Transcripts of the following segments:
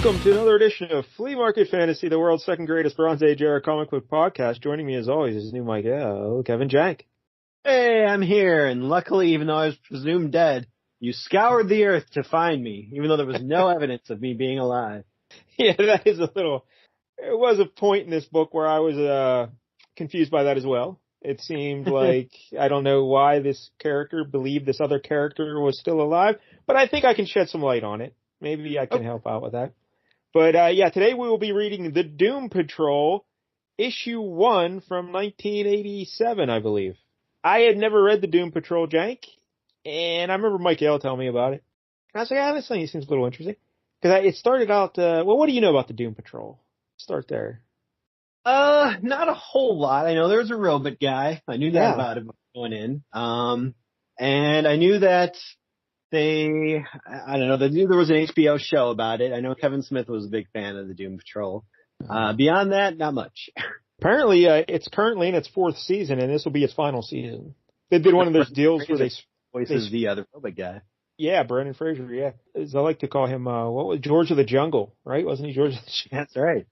Welcome to another edition of Flea Market Fantasy, the world's second greatest Bronze Age era comic book podcast. Joining me as always is new Mike, Kevin Jank. Hey, I'm here, and luckily, even though I was presumed dead, you scoured the earth to find me, even though there was no evidence of me being alive. Yeah, that is it was a point in this book where I was confused by that as well. It seemed like, I don't know why this character believed this other character was still alive, but I think I can shed some light on it. Maybe I can help out with that. But today we will be reading The Doom Patrol, issue 1 from 1987, I believe. I had never read The Doom Patrol, Jank, and I remember Mike L telling me about it. And I was like, this thing seems a little interesting. Because it started out, what do you know about The Doom Patrol? Start there. Not a whole lot. I know there was a robot guy. I knew that about it going in. And I knew that they knew there was an HBO show about it. I know Kevin Smith was a big fan of the Doom Patrol. Beyond that, not much. Apparently, it's currently in its 4th season, and this will be its final season. They did one of those deals where they voices the other robot guy. Yeah, Brendan Fraser, yeah. As I like to call him, what was George of the Jungle, right? Wasn't he George of the Jungle? That's right.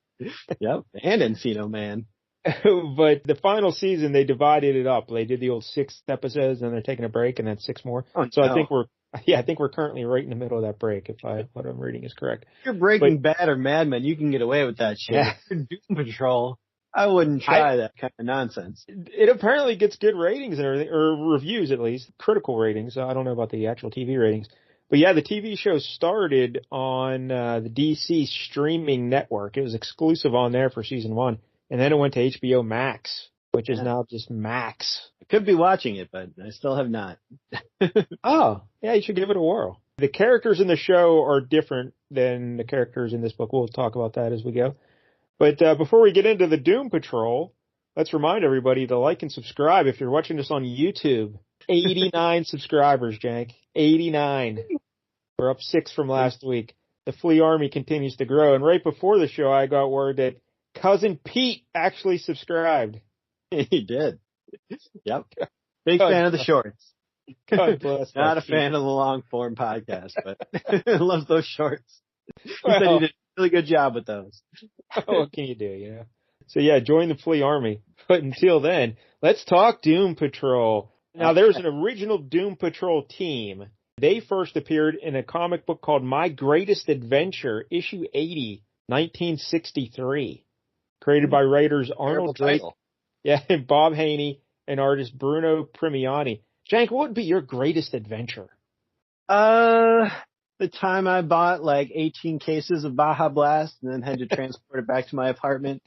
Yep, and Encino Man. But the final season, they divided it up. They did the old 6 episodes, and they're taking a break, and then 6 more. Oh, so no. I think we're currently right in the middle of that break, if what I'm reading is correct. If you're Breaking Bad or Mad Men, you can get away with that shit. Yeah. Doom Patrol, I wouldn't try that kind of nonsense. It apparently gets good ratings and everything, or reviews at least, critical ratings. I don't know about the actual TV ratings. But yeah, the TV show started on the DC streaming network. It was exclusive on there for season 1. And then it went to HBO Max, which is now just Max. I could be watching it, but I still have not. Oh, yeah, you should give it a whirl. The characters in the show are different than the characters in this book. We'll talk about that as we go. But before we get into the Doom Patrol, let's remind everybody to like and subscribe if you're watching this on YouTube. 89 subscribers, Jank. 89. We're up 6 from last week. The Flea Army continues to grow. And right before the show, I got word that Cousin Pete actually subscribed. He did. Yep. Big fan of the shorts. God bless. Not a fan of the long form podcast, but loves those shorts. He said Well, he did a really good job with those. what can you do, you know? So yeah, join the Flea Army. But until then, let's talk Doom Patrol. Now, there's an original Doom Patrol team. They first appeared in a comic book called My Greatest Adventure, issue 80, 1963. Created by writers Arnold Drake, and Bob Haney, and artist Bruno Premiani. Jank, what would be your greatest adventure? The time I bought like 18 cases of Baja Blast and then had to transport it back to my apartment.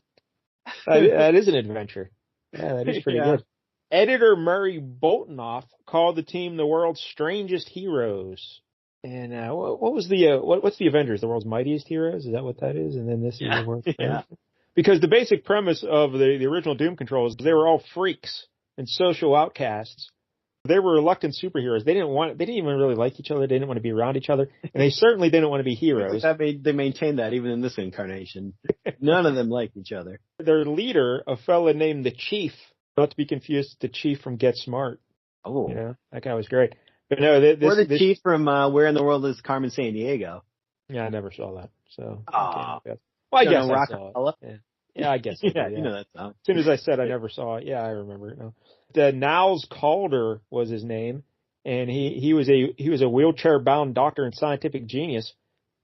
That is an adventure. Yeah, that is pretty good. Editor Murray Boltonoff called the team the world's strangest heroes. And what's the Avengers? The world's mightiest heroes? Is that what that is? And then this is the world's strangest? Because the basic premise of the original Doom Control is they were all freaks and social outcasts. They were reluctant superheroes. They didn't even really like each other. They didn't want to be around each other. And they certainly didn't want to be heroes. They maintained that even in this incarnation. None of them liked each other. Their leader, a fella named the Chief, not to be confused with the Chief from Get Smart. Oh. You know, that guy was great. But no, or the Chief from Where in the World is Carmen Sandiego? Yeah, I never saw that. So. Oh. Well, I guess I saw it. Yeah, I guess. You know that song. As soon as I said I never saw it, I remember it now. Niles Calder was his name, and he was a wheelchair-bound doctor and scientific genius,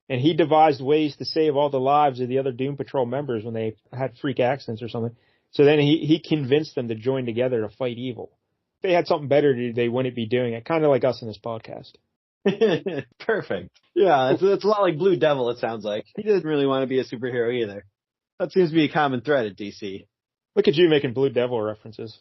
and he devised ways to save all the lives of the other Doom Patrol members when they had freak accidents or something. So then he convinced them to join together to fight evil. If they had something better to do, they wouldn't be doing it. Kind of like us in this podcast. Perfect. Yeah, it's a lot like Blue Devil, it sounds like. He didn't really want to be a superhero either. That seems to be a common thread at DC. Look at you making Blue Devil references.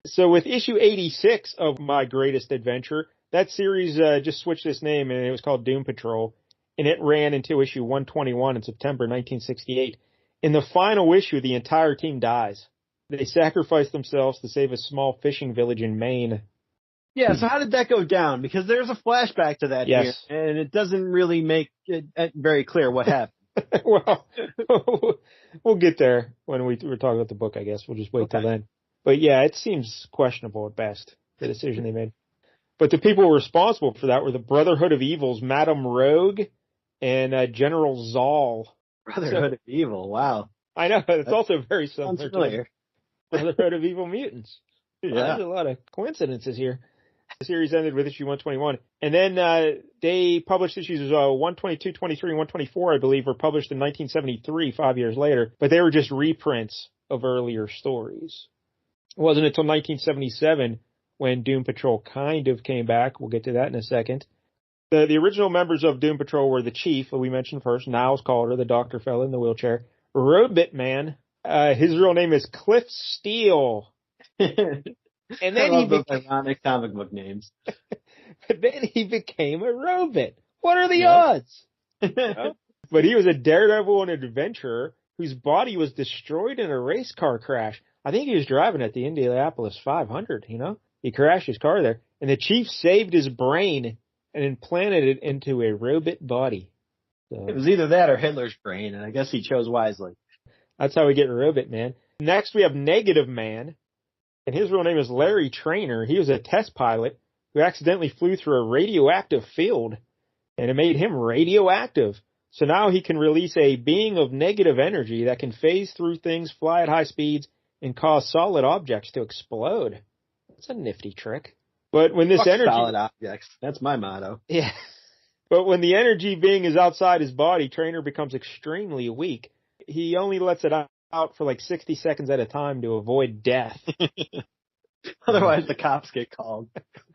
So with issue 86 of My Greatest Adventure, that series just switched its name and it was called Doom Patrol. And it ran until issue 121 in September 1968. In the final issue, the entire team dies. They sacrifice themselves to save a small fishing village in Maine. Yeah, so how did that go down? Because there's a flashback to that here, and it doesn't really make it very clear what happened. Well, we'll get there when we're talking about the book, I guess. We'll just wait till then. But yeah, it seems questionable at best, the decision they made. But the people responsible for that were the Brotherhood of Evil's Madame Rogue and General Zoll. Brotherhood of Evil. Wow. I know, it's also very Sounds similar familiar. to Brotherhood of Evil Mutants. Yeah. Wow, there's a lot of coincidences here. The series ended with issue 121. And then they published issues 122, 23, and 124, I believe, were published in 1973, 5 years later. But they were just reprints of earlier stories. It wasn't until 1977 when Doom Patrol kind of came back. We'll get to that in a second. The original members of Doom Patrol were the Chief, who we mentioned first, Niles Calder, the doctor fella in the wheelchair, Robotman. His real name is Cliff Steele. And then I love those ironic comic book names. But then he became a robot. What are the odds? But he was a daredevil and adventurer whose body was destroyed in a race car crash. I think he was driving at the Indianapolis 500, He crashed his car there. And the Chief saved his brain and implanted it into a robot body. So, it was either that or Hitler's brain, and I guess he chose wisely. That's how we get Robotman. Next, we have Negative Man. And his real name is Larry Trainer. He was a test pilot who accidentally flew through a radioactive field, and it made him radioactive. So now he can release a being of negative energy that can phase through things, fly at high speeds, and cause solid objects to explode. That's a nifty trick. But when this energy... solid objects. That's my motto. Yeah. But when the energy being is outside his body, Trainer becomes extremely weak. He only lets it out for like 60 seconds at a time to avoid death. Otherwise the cops get called.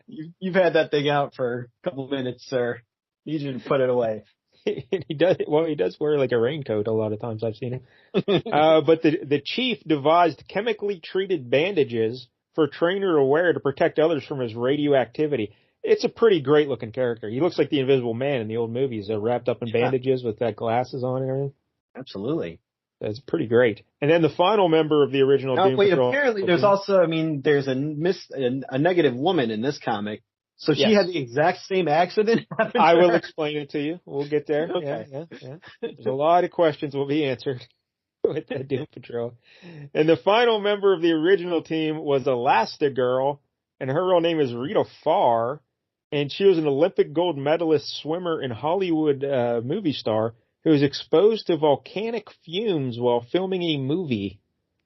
You've had that thing out for a couple minutes, sir. Need you to put it away. He does wear like a raincoat a lot of times, I've seen him. But the Chief devised chemically treated bandages for Trainer to wear to protect others from his radioactivity. It's a pretty great looking character. He looks like the Invisible Man in the old movies, wrapped up in bandages with glasses on and everything. Absolutely. That's pretty great. And then the final member of the original Doom Patrol. Apparently there's also, there's a negative woman in this comic. So she had the exact same accident happen. I will explain it to you. We'll get there. Okay. Yeah. There's a lot of questions will be answered with the Doom Patrol. And the final member of the original team was Elasti-Girl, and her real name is Rita Farr, and she was an Olympic gold medalist swimmer and Hollywood movie star who was exposed to volcanic fumes while filming a movie.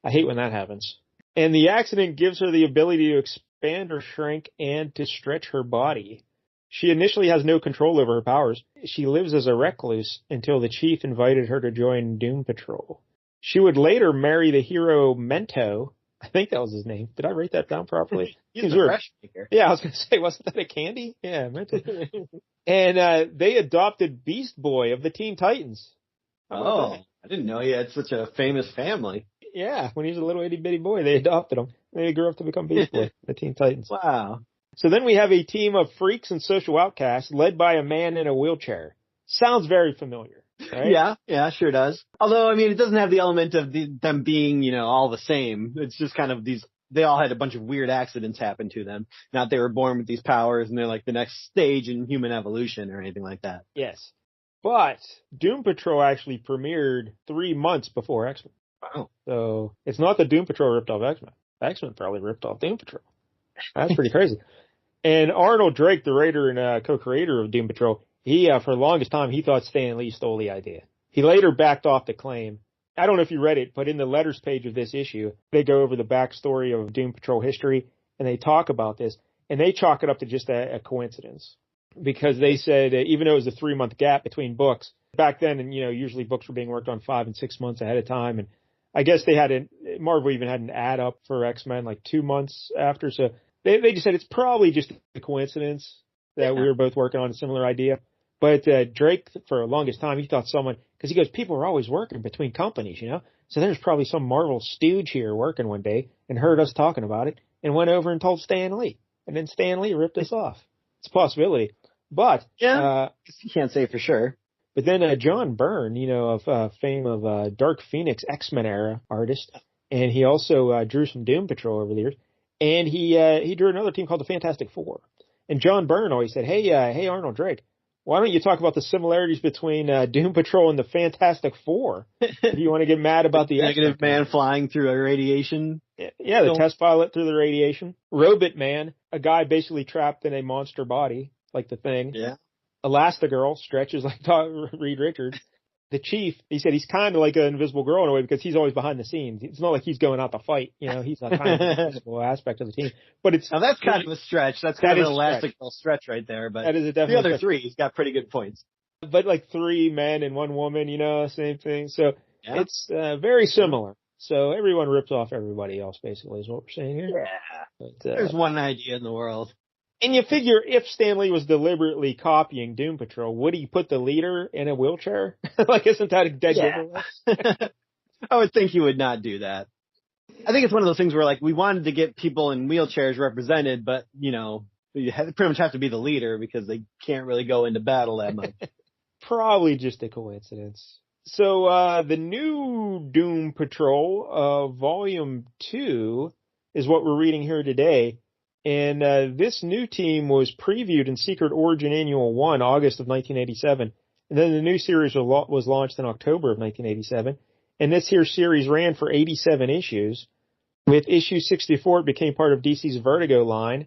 I hate when that happens. And the accident gives her the ability to expand or shrink and to stretch her body. She initially has no control over her powers. She lives as a recluse until the Chief invited her to join Doom Patrol. She would later marry the hero Mento. I think that was his name. Did I write that down properly? He's a fresh maker. Yeah, I was going to say, wasn't that a candy? Yeah, Mento. And they adopted Beast Boy of the Teen Titans. Oh, I didn't know he had such a famous family. Yeah, when he was a little itty-bitty boy, they adopted him. They grew up to become Beast Boy, the Teen Titans. Wow. So then we have a team of freaks and social outcasts led by a man in a wheelchair. Sounds very familiar, right? Yeah, sure does. Although, it doesn't have the element of them being, all the same. It's just kind of they all had a bunch of weird accidents happen to them. Not they were born with these powers and they're like the next stage in human evolution or anything like that. Yes. But Doom Patrol actually premiered 3 months before X-Men. Wow. So it's not that Doom Patrol ripped off X-Men. X-Men probably ripped off Doom Patrol. That's pretty crazy. And Arnold Drake, the writer and co-creator of Doom Patrol, he, for the longest time, he thought Stan Lee stole the idea. He later backed off the claim. I don't know if you read it, but in the letters page of this issue, they go over the backstory of Doom Patrol history, and they talk about this, and they chalk it up to just a coincidence. Because they said, even though it was a 3-month gap between books, back then, and usually books were being worked on 5 and 6 months ahead of time, and I guess Marvel even had an ad up for X-Men like 2 months after, so they just said it's probably just a coincidence that we were both working on a similar idea. But Drake, for the longest time, he thought because he goes, people are always working between companies, so there's probably some Marvel stooge here working one day and heard us talking about it and went over and told Stan Lee. And then Stan Lee ripped us off. It's a possibility. But you can't say for sure. But then John Byrne, of fame of Dark Phoenix X-Men era artist, and he also drew some Doom Patrol over the years, and he drew another team called the Fantastic Four. And John Byrne always said, hey Arnold Drake, why don't you talk about the similarities between Doom Patrol and the Fantastic Four? If you want to get mad about the negative man flying through a radiation. Yeah, the test pilot through the radiation. Robotman, a guy basically trapped in a monster body, like the Thing. Yeah. Elasti-Girl stretches like Reed Richards. The Chief, he said he's kind of like an invisible girl in a way because he's always behind the scenes. It's not like he's going out to fight. He's a kind of invisible aspect of the team. But now that's kind of a stretch. That's kind of an Elasti-Girl stretch right there. But that is definitely the other three, he's got pretty good points. But like 3 men and 1 woman, same thing. So it's very similar. So everyone rips off everybody else, basically, is what we're saying here. Yeah. But, there's one idea in the world. And you figure if Stan Lee was deliberately copying Doom Patrol, would he put the leader in a wheelchair? Like, isn't that a dead giveaway? I would think he would not do that. I think it's one of those things where, like, we wanted to get people in wheelchairs represented, but, you pretty much have to be the leader because they can't really go into battle that much. Probably just a coincidence. So, the new Doom Patrol, Volume 2 is what we're reading here today. And this new team was previewed in Secret Origin Annual 1, August of 1987. And then the new series was launched in October of 1987. And this here series ran for 87 issues. With issue 64, it became part of DC's Vertigo line.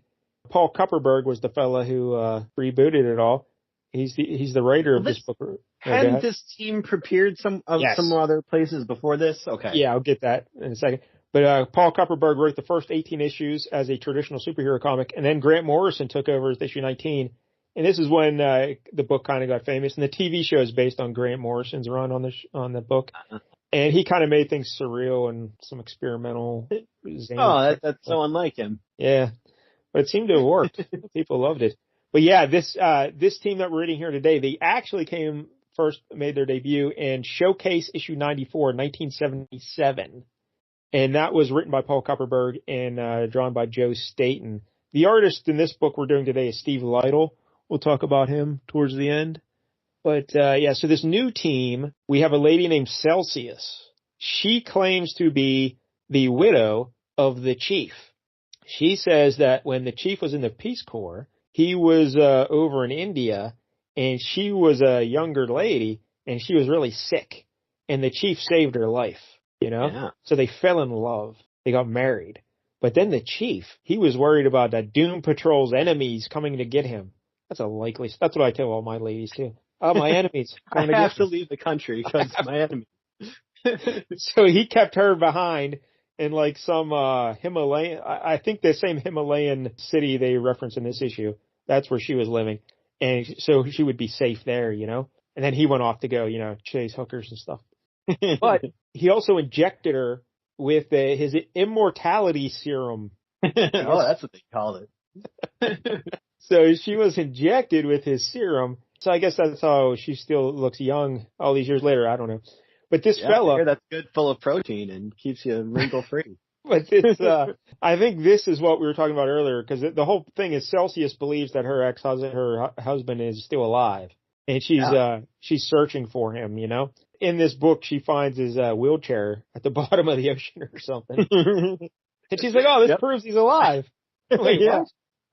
Paul Kupperberg was the fella who rebooted it all. He's the writer of this book. Hadn't this team prepared some other places before this? Okay. Yeah, I'll get that in a second. But Paul Kupperberg wrote the first 18 issues as a traditional superhero comic, and then Grant Morrison took over as issue 19. And this is when the book kind of got famous, and the TV show is based on Grant Morrison's run on the book. And he kind of made things surreal and some experimental. That's so unlike him. Yeah, but it seemed to have worked. People loved it. But yeah, this team that we're reading here today, they actually made their debut in Showcase issue 94, 1977. And that was written by Paul Kupperberg and drawn by Joe Staton. The artist in this book we're doing today is Steve Lightle. We'll talk about him towards the end. But so this new team, we have a lady named Celsius. She claims to be the widow of the chief. She says that when the chief was in the Peace Corps, he was over in India, and she was a younger lady, and she was really sick. And the chief saved her life. Yeah. So they fell in love. They got married. But then the chief, he was worried about that Doom Patrol's enemies coming to get him. That's what I tell all my ladies too. Oh, my enemies. I have to leave the country because my enemy. So he kept her behind in like some Himalayan, I think the same Himalayan city they reference in this issue. That's where she was living. And so she would be safe there, And then he went off to go, chase hookers and stuff. But he also injected her with his immortality serum. That's what they called it. So she was injected with his serum. So I guess that's how she still looks young all these years later. I don't know. But this fella. That's good, full of protein and keeps you wrinkle free. But I think this is what we were talking about earlier, because the whole thing is Celsius believes that her husband is still alive. And she's searching for him, In this book, she finds his wheelchair at the bottom of the ocean or something. And she's like, oh, this proves he's alive. Wait, what?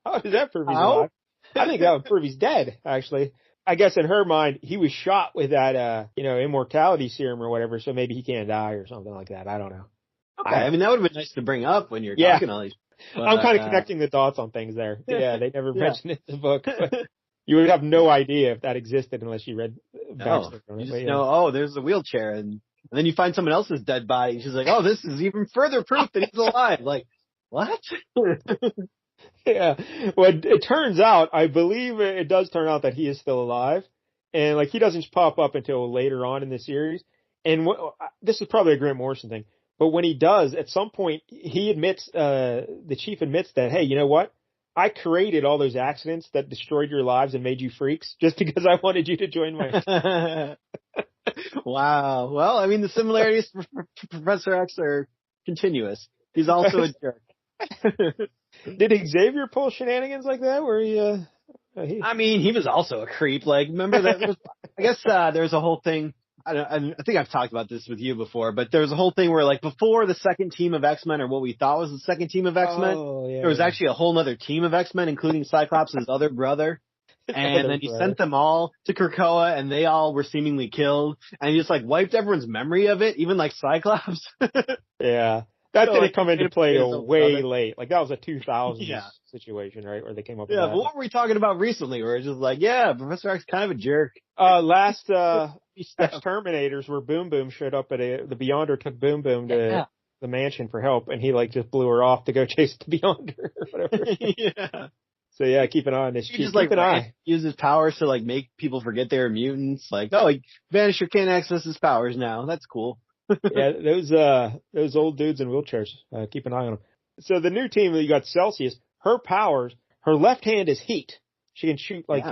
How does that prove he's alive? I think that would prove he's dead, actually. I guess in her mind, he was shot with that, immortality serum or whatever, so maybe he can't die or something like that. I don't know. Okay, I mean, that would have been nice to bring up when you're talking all these. But, I'm kind of connecting the dots on things there. Yeah, they never mentioned it in the book. But you would have no idea if that existed unless you read backstory on it. You just know, there's a wheelchair, and then you find someone else's dead body, and she's like, oh, this is even further proof that he's alive. Like, what? Yeah. Well, it turns out, I believe it does turn out that he is still alive. And, he doesn't pop up until later on in the series. And this is probably a Grant Morrison thing. But when he does, at some point, he admits, the chief admits that, hey, you know what? I created all those accidents that destroyed your lives and made you freaks just because I wanted you to join my team. Wow. Well, I mean, the similarities for Professor X are continuous. He's also a jerk. Did Xavier pull shenanigans like that where he I mean, he was also a creep. Like, remember that? I guess there's a whole thing. I think I've talked about this with you before, but there was a whole thing where, before the second team of X-Men, or what we thought was the second team of X-Men, there was actually a whole other team of X-Men, including Cyclops' other brother. And then he sent them all to Krakoa, and they all were seemingly killed. And he just, wiped everyone's memory of it, even, Cyclops. Yeah. That didn't come into play way brother. late. Like that was a 2000s Yeah. situation, right? Where they came up with Yeah, that. but what were we talking about recently? Where it's just like, yeah, Professor X kind of a jerk. Last Exterminators, where Boom Boom showed up at the Beyonder took Boom Boom to the mansion for help, and he like just blew her off to go chase the Beyonder or whatever. Yeah. So yeah, keep an eye on this. He just like use his powers to like make people forget they're mutants. Like, oh, Vanisher can't access his powers now. That's cool. Yeah, those old dudes in wheelchairs. Keep an eye on them. So the new team, you got Celsius. Her powers, her left hand is heat. She can shoot like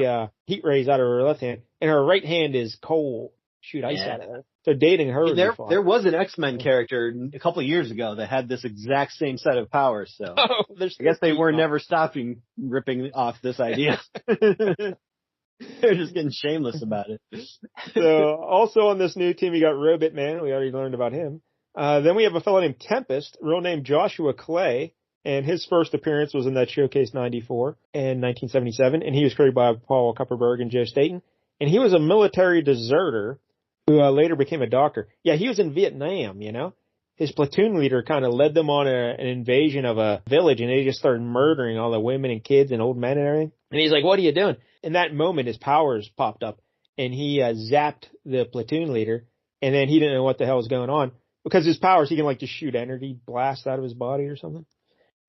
heat rays out of her left hand, and her right hand is cold. Shoot ice out of her. So dating her would be fun. There was an X-Men character a couple of years ago that had this exact same set of powers. So I guess they were never stopping ripping off this idea. They're just getting shameless about it. So also on this new team, you got Robotman. We already learned about him. Then we have a fellow named Tempest, real name Joshua Clay. And his first appearance was in that Showcase 94 in 1977. And he was created by Paul Kupperberg and Joe Staton. And he was a military deserter who later became a doctor. Yeah, he was in Vietnam, you know. His platoon leader kind of led them on an invasion of a village, and they just started murdering all the women and kids and old men and everything. And he's like, what are you doing? In that moment, his powers popped up, and he zapped the platoon leader, and then he didn't know what the hell was going on. Because his powers, he can like just shoot energy blasts out of his body or something.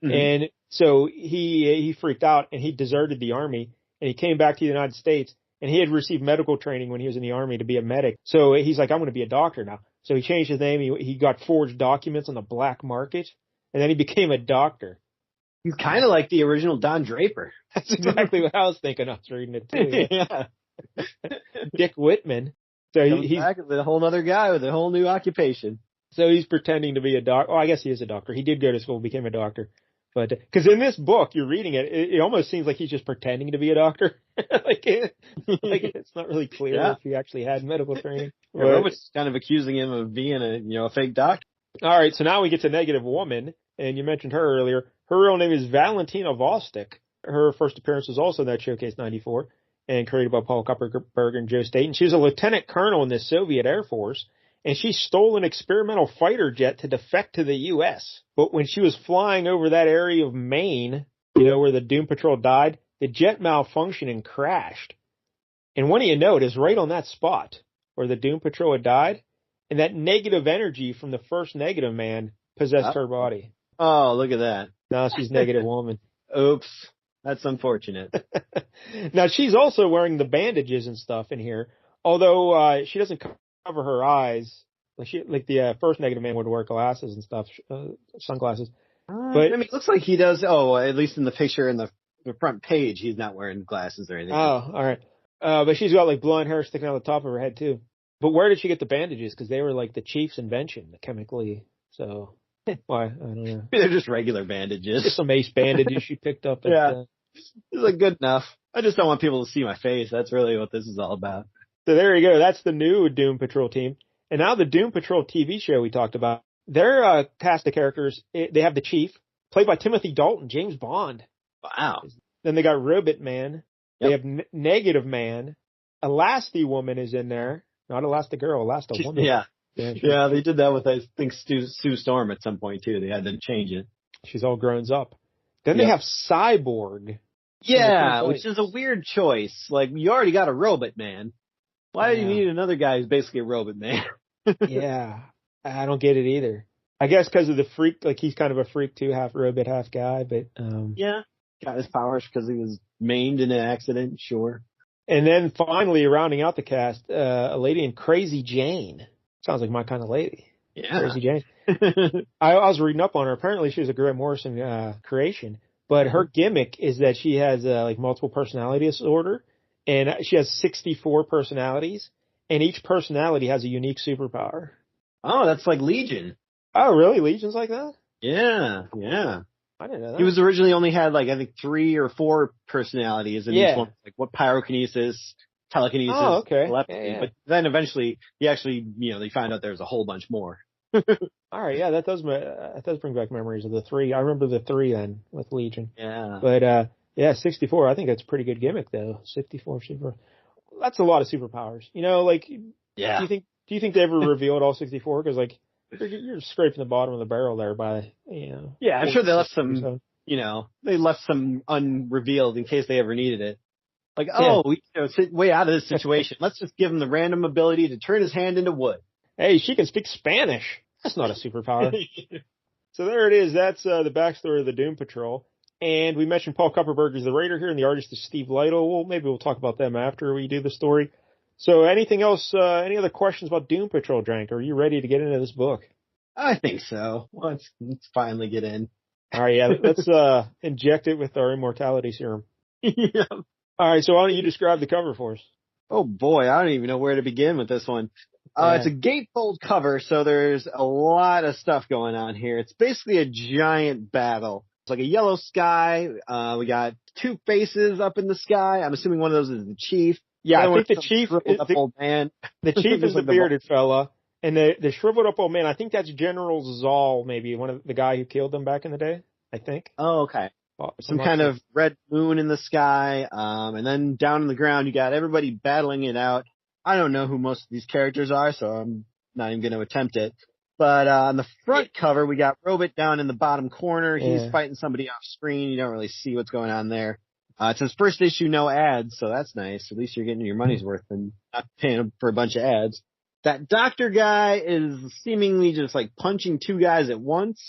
Mm-hmm. And so he freaked out, and he deserted the army, and he came back to the United States, and he had received medical training when he was in the army to be a medic. So he's like, I'm going to be a doctor now. So he changed his name. He got forged documents on the black market, and then he became a doctor. He's kind of like the original Don Draper. That's exactly what I was thinking. I was reading it too. Yeah. Dick Whitman. So he's back as a whole other guy with a whole new occupation. So he's pretending to be a doctor. Oh, I guess he is a doctor. He did go to school, became a doctor. But because in this book, you're reading it, it almost seems like he's just pretending to be a doctor. like it's not really clear if he actually had medical training. Robots kind of accusing him of being a fake doctor. All right, so now we get to Negative Woman, and you mentioned her earlier. Her real name is Valentina Vostick. Her first appearance was also in that Showcase 94, and created by Paul Kupperberg and Joe Staton. She was a lieutenant colonel in the Soviet Air Force, and she stole an experimental fighter jet to defect to the U.S. But when she was flying over that area of Maine, where the Doom Patrol died, the jet malfunctioned and crashed. And what do you know, it is right on that spot where the Doom Patrol had died, and that negative energy from the first Negative Man possessed her body. Oh, look at that. Now she's Negative Woman. Oops. That's unfortunate. Now, she's also wearing the bandages and stuff in here, although she doesn't cover her eyes. Like the first Negative Man would wear glasses and stuff, sunglasses. But it looks like he does. Oh, at least in the picture in the front page, he's not wearing glasses or anything. Oh, all right. But she's got like blonde hair sticking out the top of her head too. But where did she get the bandages? Because they were like the chief's invention, chemically. So why? I don't know. They're just regular bandages. Just some ace bandages she picked up. It's like good enough. I just don't want people to see my face. That's really what this is all about. So there you go. That's the new Doom Patrol team. And now the Doom Patrol TV show we talked about. Their cast of characters, they have the Chief, played by Timothy Dalton, James Bond. Wow. Then they got Robotman. Yep. They have Negative Man. Elasti-Woman is in there. Not Elasti-Girl, Elasti-Woman. Yeah, they did that with, I think, Sue Storm at some point, too. They had to change it. She's all grown up. Then they have Cyborg. Yeah, which is a weird choice. Like, you already got a Robot Man. Why do you need another guy who's basically a Robot Man? Yeah, I don't get it either. I guess because of the freak, like he's kind of a freak too, half robot, half guy, but yeah, got his powers because he was maimed in an accident, sure. And then finally, rounding out the cast, a lady named Crazy Jane. Sounds like my kind of lady. Yeah. Crazy Jane. I was reading up on her. Apparently she was a Grant Morrison creation, but her gimmick is that she has like multiple personality disorder, and she has 64 personalities, and each personality has a unique superpower. Oh, that's like Legion. Oh, really? Legion's like that? Yeah. I didn't know that. He was originally only had like, I think 3 or 4 personalities, and each one, like what pyrokinesis, telekinesis, telepathy. Yeah. But then eventually, he actually, they found out there's a whole bunch more. All right, yeah, that does bring back memories of the 3. I remember the 3 then with Legion. Yeah. But 64. I think that's a pretty good gimmick though. 64 super. That's a lot of superpowers. Do you think they ever revealed all 64? Because like You're scraping the bottom of the barrel there by, Yeah, I'm sure they left 40, some, they left some unrevealed in case they ever needed it. Like, Yeah. way out of this situation. Let's just give him the random ability to turn his hand into wood. Hey, she can speak Spanish. That's not a superpower. So there it is. That's the backstory of the Doom Patrol. And we mentioned Paul Kupperberg is the writer here, and the artist is Steve Lightle. Well, maybe we'll talk about them after we do the story. So anything else, any other questions about Doom Patrol, Drank? Are you ready to get into this book? I think so. Let's finally get in. All right, yeah. Let's inject it with our immortality serum. Yeah. All right, so why don't you describe the cover for us? Oh boy, I don't even know where to begin with this one. It's a gatefold cover, so there's a lot of stuff going on here. It's basically a giant battle. It's like a yellow sky. We got two faces up in the sky. I'm assuming one of those is the chief. Yeah, I think the chief, old man. The chief is the bearded fella, and the shriveled up old man, I think that's General Zal, maybe one of the guy who killed them back in the day, I think. Oh, okay. Some kind of red moon in the sky, and then down on the ground you got everybody battling it out. I don't know who most of these characters are, so I'm not even going to attempt it. But on the front cover, we got Robot down in the bottom corner. He's fighting somebody off screen. You don't really see what's going on there. It says first issue, no ads, so that's nice. At least you're getting your money's worth and not paying for a bunch of ads. That doctor guy is seemingly just like punching two guys at once.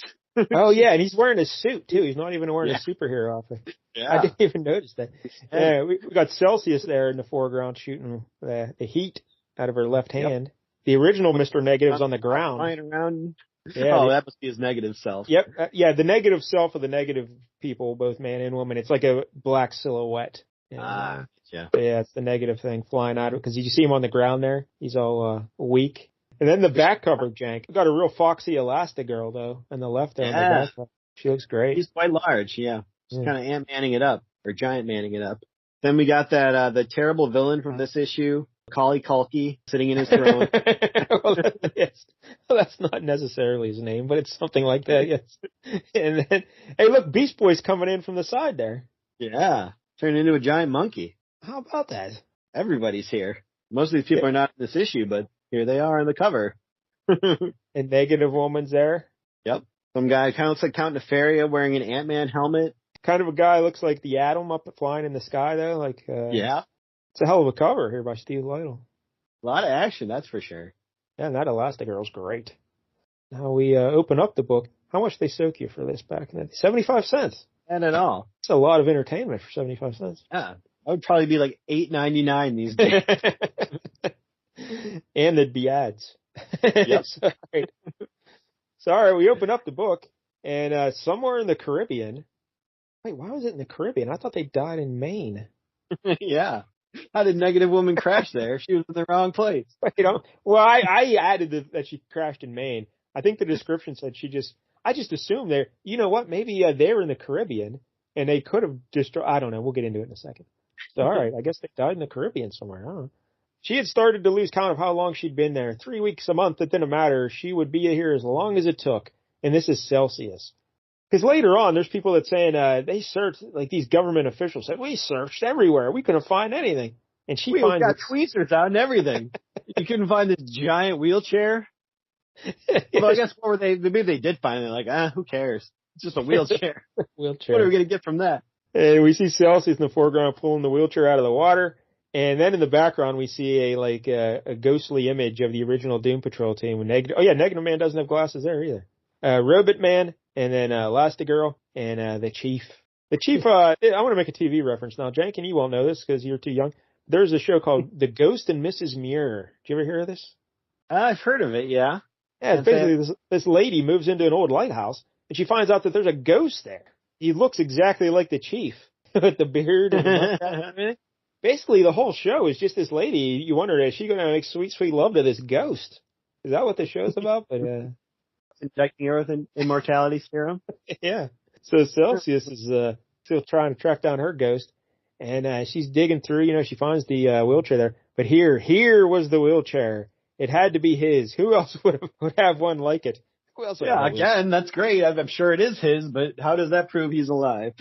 Oh, yeah, and he's wearing a suit, too. He's not even wearing a superhero outfit. Yeah. I didn't even notice that. Yeah, we got Celsius there in the foreground shooting the heat out of her left hand. Yep. The original Mr. Negative's on the ground. Flying around. Yeah, that must be his negative self. Yep. The negative self of the negative people, both man and woman. It's like a black silhouette. Yeah. Yeah, it's the negative thing flying out of it, because you see him on the ground there. He's all weak. And then the back cover, Jank. We got a real foxy Elasti-Girl, though, on the left there. Yeah. On the back. She looks great. She's quite large, yeah. She's kind of Ant-Manning it up, or Giant-Manning it up. Then we got that, the terrible villain from this issue, Kalki, sitting in his throne. Well, that's not necessarily his name, but it's something like that, yes. And then, hey, look, Beast Boy's coming in from the side there. Yeah, turned into a giant monkey. How about that? Everybody's here. Most of these people are not in this issue, but here they are on the cover. And Negative Woman's there. Yep. Some guy kind of looks like Count Nefaria wearing an Ant-Man helmet. Kind of a guy looks like the Atom up flying in the sky, though. Yeah. It's a hell of a cover here by Steve Lightle. A lot of action, that's for sure. Yeah, and that Elasti-Girl's great. Now we open up the book. How much they soak you for this back in the day? 75 cents. Not at all. It's a lot of entertainment for 75 cents. Yeah. That would probably be like $8.99 these days. And there'd be ads. Yep. So, all right, we open up the book, and somewhere in the Caribbean. Wait, why was it in the Caribbean? I thought they died in Maine. Yeah. How did Negative Woman crash there? She was in the wrong place. Well, I added that she crashed in Maine. I think the description said I just assumed they're, you know what, maybe they're in the Caribbean, and they could have destroyed, I don't know, we'll get into it in a second. So, all right, I guess they died in the Caribbean somewhere, I don't know. She had started to lose count of how long she'd been there. 3 weeks, a month, it didn't matter. She would be here as long as it took. And this is Celsius. Because later on, there's people that saying they searched, like these government officials said, we searched everywhere. We couldn't find anything. And we got tweezers out and everything. You couldn't find this giant wheelchair? Well, I guess maybe they did find it. Like, who cares? It's just a wheelchair. Wheelchair. What are we going to get from that? And we see Celsius in the foreground pulling the wheelchair out of the water. And then in the background, we see a ghostly image of the original Doom Patrol team. With Negative Man doesn't have glasses there either. Robotman, and then Elasti-Girl, and the Chief. The Chief, I want to make a TV reference now. Jank, and you won't know this because you're too young. There's a show called The Ghost and Mrs. Muir. Did you ever hear of this? I've heard of it, yeah. Yeah, it's basically this lady moves into an old lighthouse, and she finds out that there's a ghost there. He looks exactly like the Chief, with the beard and the mustache and everything. Basically, the whole show is just this lady. You wonder, is she going to make sweet, sweet love to this ghost? Is that what the show's about? But injecting her with an immortality serum? Yeah. So Celsius is still trying to track down her ghost, and she's digging through. She finds the wheelchair there. But here was the wheelchair. It had to be his. Who else would have one like it? Who else would have one? Again, that's great. I'm sure it is his, but how does that prove he's alive?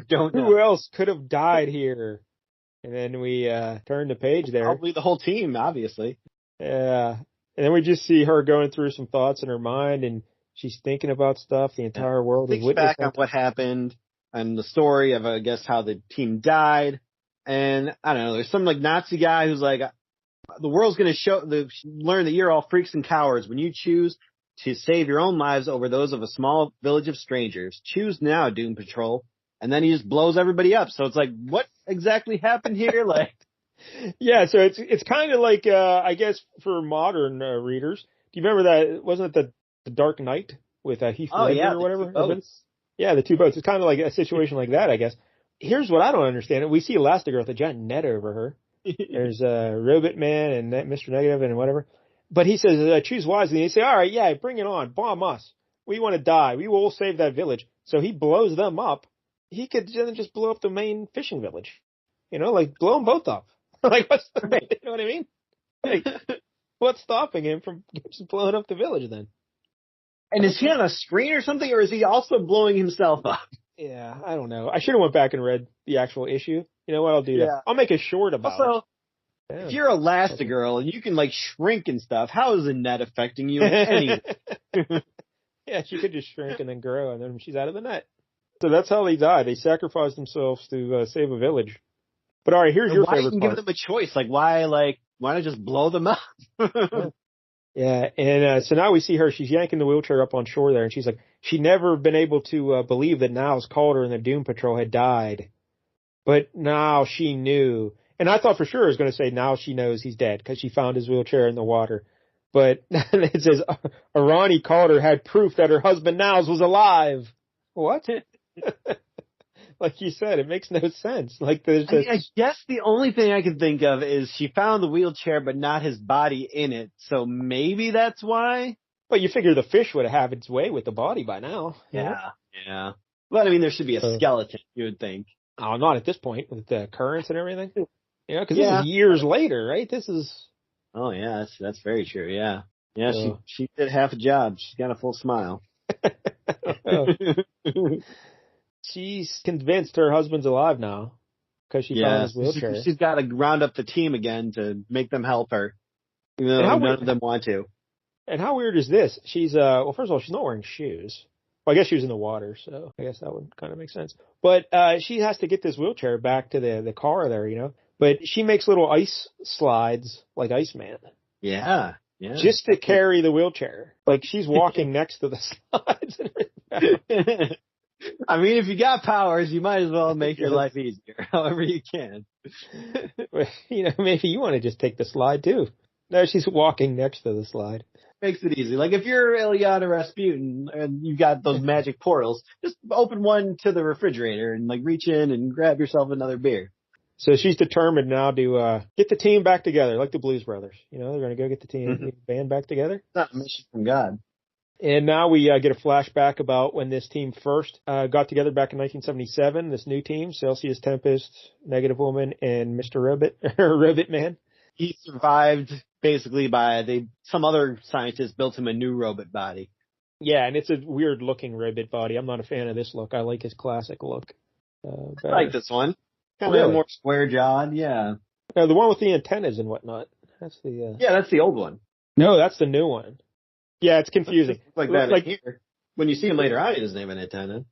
Don't know. Who else could have died here? And then we turn the page there. Probably the whole team, obviously. Yeah. And then we just see her going through some thoughts in her mind, and she's thinking about stuff. The entire world is witnessing. Back on witnessing. what happened and the story of, I guess, how the team died. And I don't know, there's some like Nazi guy who's like, the world's going to learn that you're all freaks and cowards when you choose to save your own lives over those of a small village of strangers. Choose now, Doom Patrol. And then he just blows everybody up. So it's like, what exactly happened here? Like, Yeah, so it's kind of like, I guess for modern readers, do you remember that, wasn't it the Dark Knight with Heath Ledger or whatever? Yeah, the two boats. It's kind of like a situation like that, I guess. Here's what I don't understand. We see Elasti-Girl with a giant net over her. There's Robotman and Mr. Negative and whatever. But he says, choose wisely. And they say, all right, yeah, bring it on. Bomb us. We want to die. We will save that village. So he blows them up. He could then just blow up the main fishing village. You know, like blow them both up. Like, what's the, you know what I mean? Like, what's stopping him from just blowing up the village then? And is he on a screen or something, or is he also blowing himself up? Yeah, I don't know. I should have went back and read the actual issue. You know what? I'll do that. I'll make a short about it. If you're Elasti-Girl and you can like shrink and stuff, how is the net affecting you in any way? Yeah, she could just shrink and then grow, and then she's out of the net. So that's how they died. They sacrificed themselves to save a village. But all right, here's your favorite part. Why give them a choice? Like, why not just blow them up? Yeah, and so now we see her. She's yanking the wheelchair up on shore there, and she's like, she'd never been able to believe that Niles Calder and the Doom Patrol had died. But now she knew. And I thought for sure it was going to say now she knows he's dead because she found his wheelchair in the water. But it says, Arani Calder had proof that her husband Niles was alive. What? Like you said, it makes no sense. Like I guess the only thing I can think of is she found the wheelchair, but not his body in it. So maybe that's why. But you figure the fish would have its way with the body by now. Yeah. But I mean, there should be a skeleton, you would think. Oh, not at this point with the currents and everything. You know, because this is years later, right? This is. Oh yeah, that's very true. Yeah. She did half a job. She's got a full smile. She's convinced her husband's alive now because she found his wheelchair. She's got to round up the team again to make them help her, even though none of them want to. And how weird is this? She's well, first of all, she's not wearing shoes. Well, I guess she was in the water, so I guess that would kind of make sense. But she has to get this wheelchair back to the car there, you know. But she makes little ice slides like Iceman. Yeah. Just to carry the wheelchair. Like she's walking next to the slides. I mean, if you got powers, you might as well make your life easier, however you can. You know, maybe you want to just take the slide too. No, she's walking next to the slide. Makes it easy. Like if you're Ilyana Rasputin and you got those magic portals, just open one to the refrigerator and like reach in and grab yourself another beer. So she's determined now to get the team back together, like the Blues Brothers. You know, they're going to go get the band back together. It's not a mission from God. And now we get a flashback about when this team first got together back in 1977, this new team, Celsius, Tempest, Negative Woman, and Mr. Robotman. He survived basically by some other scientist built him a new robot body. Yeah, and it's a weird looking robot body. I'm not a fan of this look. I like his classic look. I like this one. Kind of more square jawed, yeah. No, the one with the antennas and whatnot. That's the that's the old one. No, that's the new one. Yeah, it's confusing. Like that like here. When you see him later on, he doesn't have an antenna.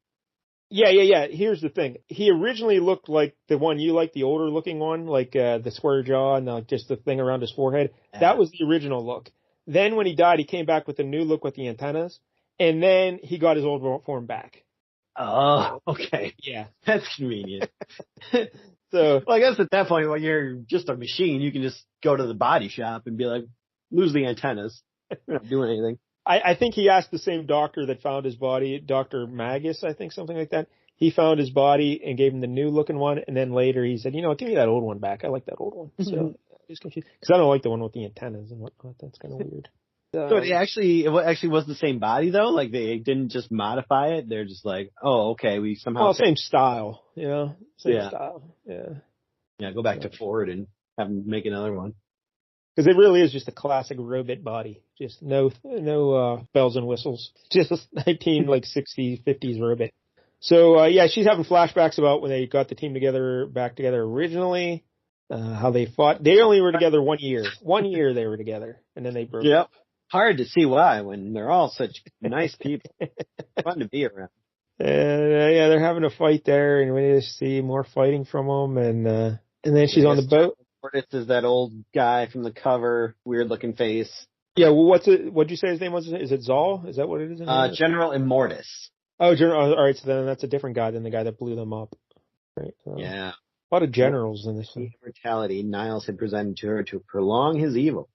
Yeah. Here's the thing. He originally looked like the one you like, the older looking one, like the square jaw and just the thing around his forehead. Yeah. That was the original look. Then when he died, he came back with a new look with the antennas, and then he got his old form back. Oh, okay. Yeah. That's convenient. So, well, I guess at that point, when you're just a machine, you can just go to the body shop and be like, lose the antennas. You're not doing anything. I think he asked the same doctor that found his body, Dr. Magus, I think, something like that. He found his body and gave him the new looking one, and then later he said, give me that old one back. I like that old one. So, just confused. Because I don't like the one with the antennas and whatnot. That's kind of weird. So it actually was the same body though? Like they didn't just modify it? They're just like, oh, okay, we somehow... Well, same style, Same style, yeah. Yeah, go back to Ford and have them make another one. Because it really is just a classic robot body. Just no bells and whistles. Just 60s, 50s robot. So, she's having flashbacks about when they got the team back together originally. how they fought. They only were together 1 year. 1 year they were together, and then they broke up. Hard to see why when they're all such nice people. Fun to be around. And yeah, they're having a fight there, and we just see more fighting from them, and then she's on the boat. This is that old guy from the cover, weird looking face. Yeah, well, what'd you say his name was? Is it Zal? Is that what it is? General Immortus. Oh, General. All right, so then that's a different guy than the guy that blew them up. Right. So, yeah. A lot of generals in this one. Immortality Niles had presented to her to prolong his evil.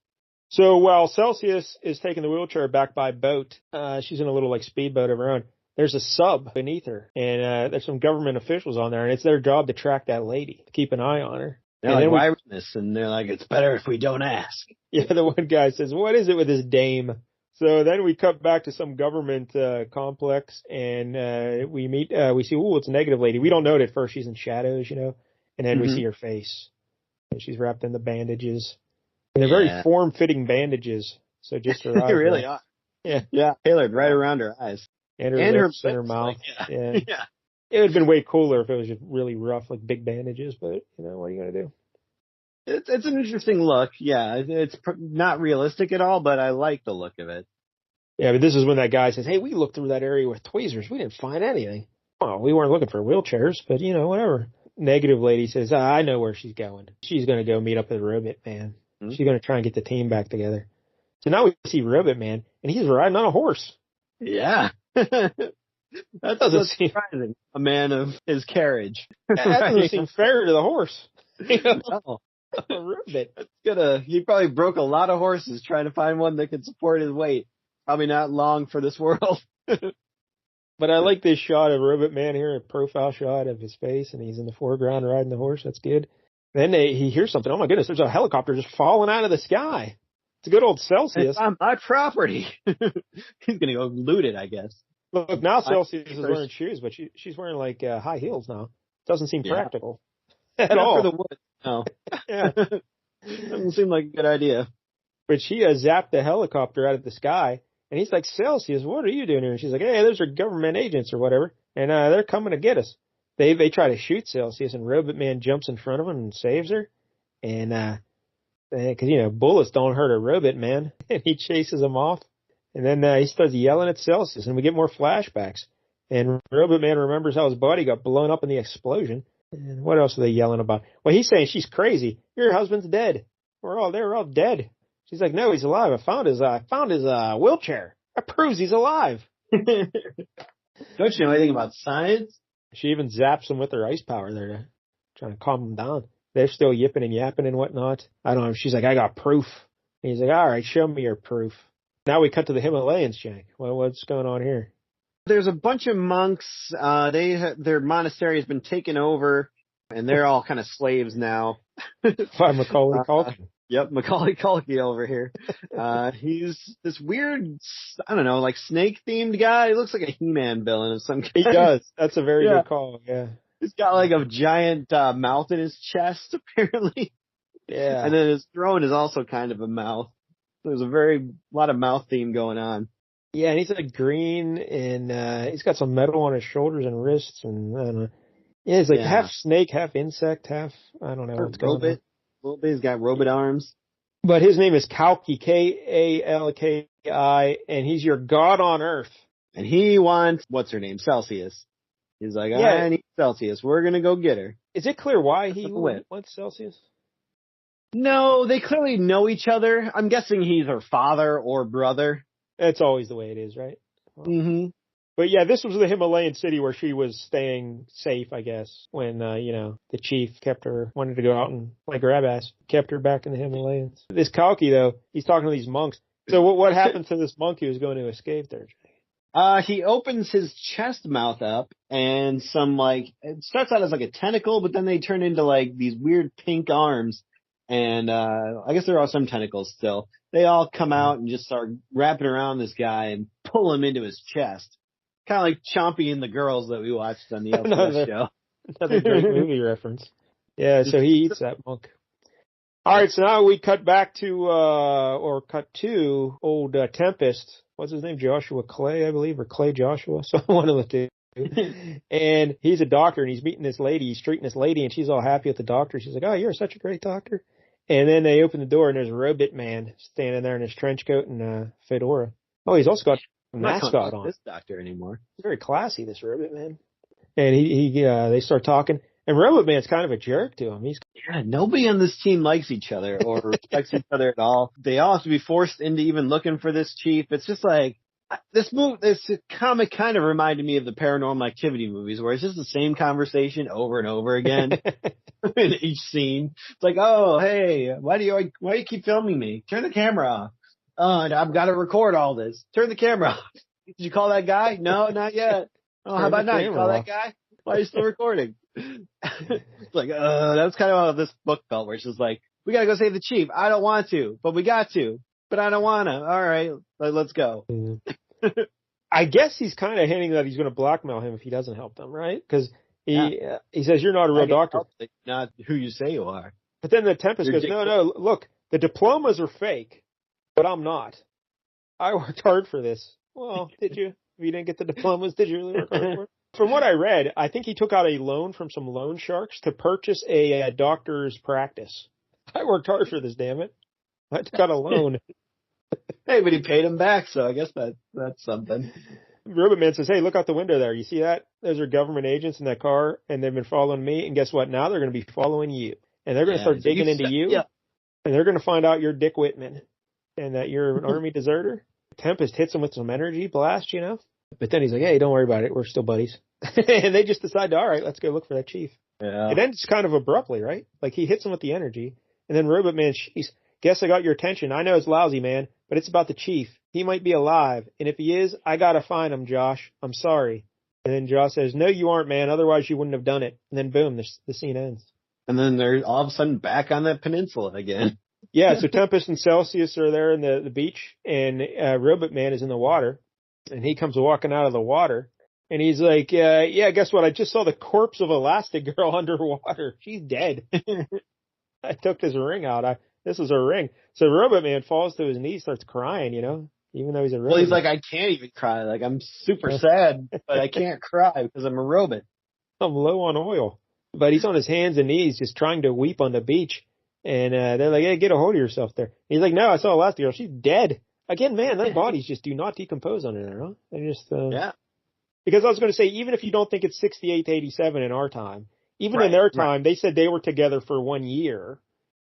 So while Celsius is taking the wheelchair back by boat, she's in a little like speedboat of her own. There's a sub beneath her, and there's some government officials on there, and it's their job to track that lady, to keep an eye on her. They're like, why this? And they're like, it's better if we don't ask. Yeah, the one guy says, what is it with this dame? So then we cut back to some government complex, and we see, it's a negative lady. We don't know it at first. She's in shadows, and then we see her face. And she's wrapped in the bandages. And they're very form-fitting bandages. So just her eyes. They really are. Yeah, tailored right around her eyes. And her lips and her mouth. Yeah. It would have been way cooler if it was just really rough, like big bandages, but, what are you going to do? It's an interesting look. Yeah, it's not realistic at all, but I like the look of it. Yeah, but this is when that guy says, hey, we looked through that area with tweezers. We didn't find anything. Well, we weren't looking for wheelchairs, but, whatever. Negative lady says, I know where she's going. She's going to go meet up with Robotman. Mm-hmm. She's going to try and get the team back together. So now we see Robotman, and he's riding on a horse. Yeah. That doesn't seem surprising. A man of his carriage. That doesn't seem fair to the horse. No. He probably broke a lot of horses trying to find one that could support his weight. Probably not long for this world. But I like this shot of Robotman here, a profile shot of his face, and he's in the foreground riding the horse. That's good. Then he hears something. Oh my goodness, there's a helicopter just falling out of the sky. It's a good old Celsius. It's on my property. He's going to go loot it, I guess. Look, now Celsius is wearing shoes, but she's wearing like high heels now. Doesn't seem practical at all. For the wood. No. Yeah. Doesn't seem like a good idea. But she zapped the helicopter out of the sky, and he's like, Celsius, what are you doing here? And she's like, hey, those are government agents or whatever, and they're coming to get us. They try to shoot Celsius, and Robotman jumps in front of him and saves her. And because, bullets don't hurt a Robotman. And he chases him off. And then he starts yelling at Celsius, and we get more flashbacks. And Robotman remembers how his body got blown up in the explosion. And what else are they yelling about? Well, he's saying she's crazy. Your husband's dead. They're all dead. She's like, no, he's alive. I found his wheelchair. That proves he's alive. Don't you know anything about science? She even zaps him with her ice power there, trying to calm him down. They're still yipping and yapping and whatnot. I don't know. She's like, I got proof. And he's like, all right, show me your proof. Now we cut to the Himalayas, Jack. Well, what's going on here? There's a bunch of monks. Their monastery has been taken over, and they're all kind of slaves now. By Macaulay Culkin. Yep, Macaulay Culkin over here. He's this weird, I don't know, like snake-themed guy. He looks like a He-Man villain of some kind. He does. That's a very good call, yeah. He's got like a giant mouth in his chest, apparently. Yeah. And then his throne is also kind of a mouth. There's a lot of mouth theme going on. Yeah, and he's like green, and he's got some metal on his shoulders and wrists, and I don't know. Yeah, he's like half snake, half insect, half, I don't know what's going on. A little bit. He's got robot arms. But his name is Kalki, Kalki, and he's your god on Earth. And he wants, what's her name, Celsius. He's like, I need Celsius. We're going to go get her. Is it clear why he wants Celsius? No, they clearly know each other. I'm guessing he's her father or brother. That's always the way it is, right? Mm-hmm. But yeah, this was the Himalayan city where she was staying safe, I guess, when, the chief wanted to go out and play grab ass, kept her back in the Himalayas. This Kalki, though, he's talking to these monks. So what happened to this monk who was going to escape there? He opens his chest mouth up, and it starts out as like a tentacle, but then they turn into like these weird pink arms. And I guess there are some tentacles still. They all come out and just start wrapping around this guy and pull him into his chest. Kind of like Chompy and the Girls that we watched on the LCS show. Another great movie reference. Yeah, so he eats that monk. All right, so now we cut back to, old Tempest. What's his name? Joshua Clay, I believe, or Clay Joshua. So one of the two. And he's a doctor, and he's meeting this lady. He's treating this lady, and she's all happy with the doctor. She's like, "Oh, you're such a great doctor." And then they open the door, and there's Robotman standing there in his trench coat and fedora. Oh, he's also got a mascot on. This doctor anymore. He's very classy, this Robotman. And they start talking, and Robotman's kind of a jerk to him. Nobody on this team likes each other or respects each other at all. They all have to be forced into even looking for this chief. It's just like, this comic kind of reminded me of the Paranormal Activity movies, where it's just the same conversation over and over again in each scene. It's like, oh, hey, why do you keep filming me? Turn the camera off. Oh, I've got to record all this. Turn the camera off. Did you call that guy? No, not yet. Oh, how about now? You call that guy? Why are you still recording? It's like, that's kind of how this book felt, where it's just like, we gotta go save the chief. I don't want to, but we got to. But I don't wanna. All right, let's go. I guess he's kind of hinting that he's going to blackmail him if he doesn't help them, right? Because he says, "You're not a real doctor, not who you say you are." But then the Tempest goes, "No, look, the diplomas are fake, but I'm not. I worked hard for this." Well, did you? If you didn't get the diplomas, did you really work hard for it? From what I read, I think he took out a loan from some loan sharks to purchase a doctor's practice. I worked hard for this, damn it. I took out a loan. Hey, but he paid him back, so I guess that's something. Robotman says, "Hey, look out the window there. You see that? Those are government agents in that car, and they've been following me. And guess what? Now they're going to be following you. And they're going to start digging into you. Yeah. And they're going to find out you're Dick Whitman and that you're an army deserter." Tempest hits him with some energy blast, But then he's like, "Hey, don't worry about it. We're still buddies." And they just decide, all right, let's go look for that chief. Yeah. It ends kind of abruptly, right? Like he hits him with the energy, and then Robotman, "Guess I got your attention. I know it's lousy, man, but it's about the chief. He might be alive, and if he is, I gotta find him, Josh. I'm sorry." And then Josh says, "No, you aren't, man. Otherwise you wouldn't have done it." And then boom, the scene ends. And then they're all of a sudden back on that peninsula again. Yeah, so Tempest and Celsius are there in the beach, and Robotman is in the water, and he comes walking out of the water, and he's like, "Yeah, guess what? I just saw the corpse of Elasti-Girl underwater. She's dead. I took this ring out. This is her ring." So Robotman falls to his knees, starts crying, even though he's a robot. Well, he's like, "I can't even cry. Like, I'm super sad, but I can't cry because I'm a robot. I'm low on oil." But he's on his hands and knees just trying to weep on the beach. And they're like, "Hey, get a hold of yourself there." He's like, "No, I saw Elasti-Girl. She's dead." Again, man, their bodies just do not decompose under there, huh? They just, yeah. Because I was going to say, even if you don't think it's 68 to 87 in our time, even in their time, they said they were together for 1 year.